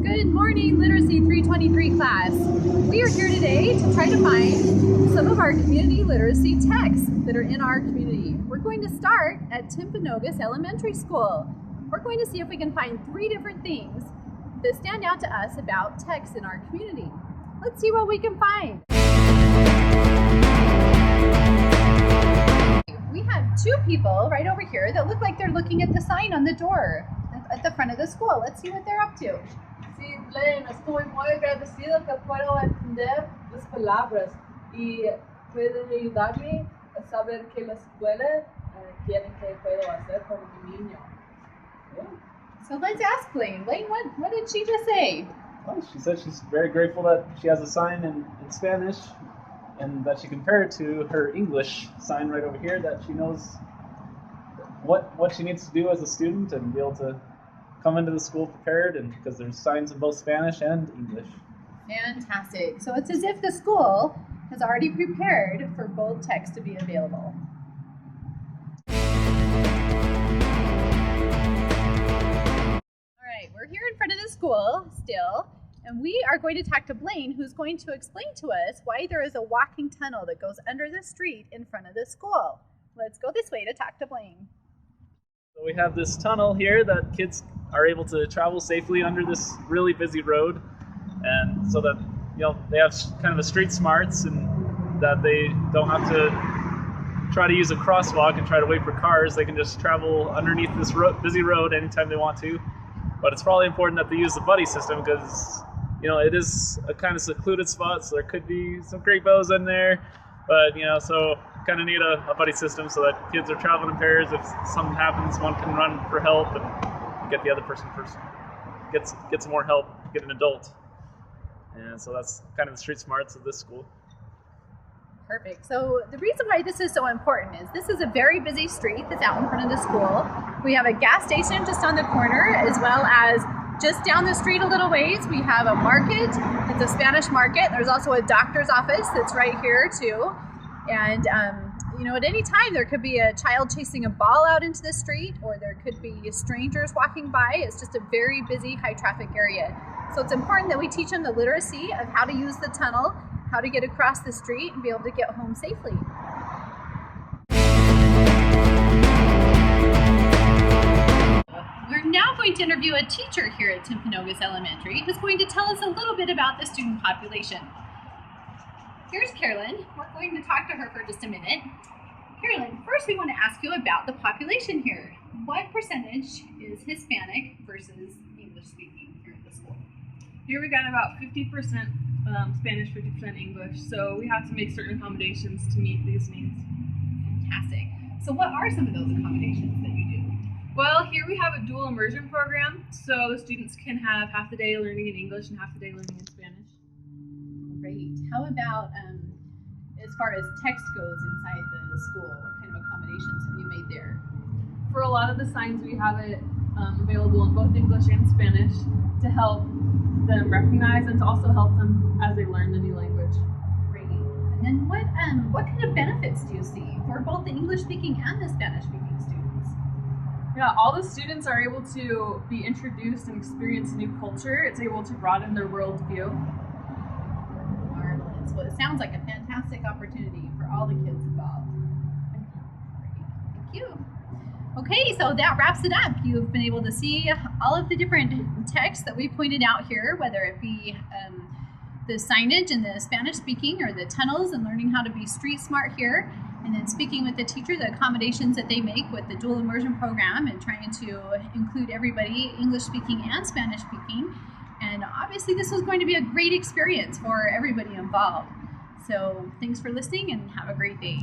Good morning, Literacy 323 class. We are here today to try to find some of our community literacy texts that are in our community. We're going to start at Timpanogos Elementary School. We're going to see if we can find 3 different things that stand out to us about texts in our community. Let's see what we can find. We have 2 people right over here that look like they're looking at the sign on the door at the front of the school. Let's see what they're up to. Sí, Blaine, estoy muy agradecido que puedo entender las palabras y pueden ayudarme a saber que la escuela quiere que puedo hacer con mi niño. Yeah. So let's ask Blaine. Blaine, what did she just say? Well, she said she's very grateful that she has a sign in Spanish and that she compared it to her English sign right over here, that she knows what she needs to do as a student and be able to come into the school prepared, and because there's signs in both Spanish and English. Fantastic. So it's as if the school has already prepared for both texts to be available. All right, we're here in front of the school still, and we are going to talk to Blaine, who's going to explain to us why there is a walking tunnel that goes under the street in front of the school. Let's go this way to talk to Blaine. So we have this tunnel here that kids are able to travel safely under this really busy road, and so that they have kind of a street smarts, and that they don't have to try to use a crosswalk and try to wait for cars. They can just travel underneath this busy road anytime they want to. But it's probably important that they use the buddy system, because it is a kind of secluded spot, so there could be some creek bows in there. But so kind of need a buddy system so that kids are traveling in pairs. If something happens, one can run for help and get the other person first. Get some more help, get an adult. And so that's kind of the street smarts of this school. Perfect. So the reason why this is so important is this is a very busy street that's out in front of the school. We have a gas station just on the corner, as well as just down the street a little ways, we have a market. It's a Spanish market. There's also a doctor's office that's right here too. And at any time there could be a child chasing a ball out into the street, or there could be strangers walking by. It's just a very busy, high traffic area. So it's important that we teach them the literacy of how to use the tunnel, how to get across the street and be able to get home safely. We're now going to interview a teacher here at Timpanogos Elementary who's going to tell us a little bit about the student population. Here's Carolyn. We're going to talk to her for just a minute. Carolyn, first we want to ask you about the population here. What percentage is Hispanic versus English speaking here at the school? Here we got about 50% Spanish, 50% English, so we have to make certain accommodations to meet these needs. Fantastic. So what are some of those accommodations that you do? Well, here we have a dual immersion program, so the students can have half the day learning in English and half the day learning in Spanish. Great. How about as far as text goes inside the school? What kind of accommodations have you made there? For a lot of the signs, we have it available in both English and Spanish to help them recognize and to also help them as they learn the new language. Great. And then what kind of benefits do you see for both the English-speaking and the Spanish-speaking students? Yeah, all the students are able to be introduced and experience a new culture. It's able to broaden their worldview. Marvelous. Well, it sounds like a fantastic opportunity for all the kids involved. Thank you. Okay, so that wraps it up. You've been able to see all of the different texts that we pointed out here, whether it be the signage and the Spanish speaking, or the tunnels and learning how to be street smart here, and then speaking with the teacher, the accommodations that they make with the dual immersion program and trying to include everybody, English speaking and Spanish speaking. And obviously this was going to be a great experience for everybody involved. So thanks for listening and have a great day.